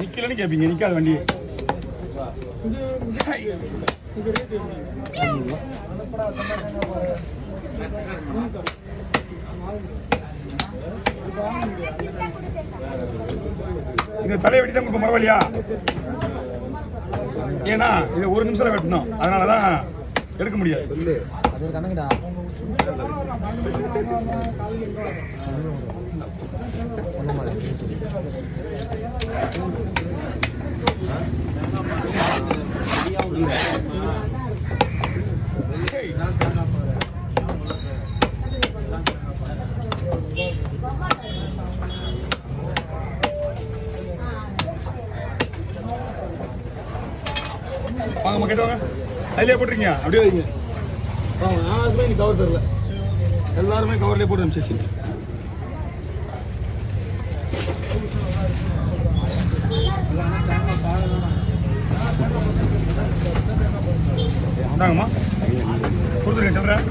நிக்கலன்னு கேட்பீங்க, நிக்காத வண்டி. இந்த தலையை வெட்டி தான் கொடுப்போம் மரவழியா. ஏன்னா இது ஒரு நிமிஷம் வெட்டணும், அதனாலதான் எடுக்க முடியாது. அது கணக்குடா. வாங்க கேட்டவாங்க, அதிலே போட்டுருக்கீங்க, அப்படியே வைங்க. யாருக்குமே இன்னைக்கு கவர் தரல, எல்லாருமே கவர்லேயே போட்டு அனுப்பிச்சு. இந்தாங்கம்மா கொடுத்துருங்க, சொல்கிறேன்.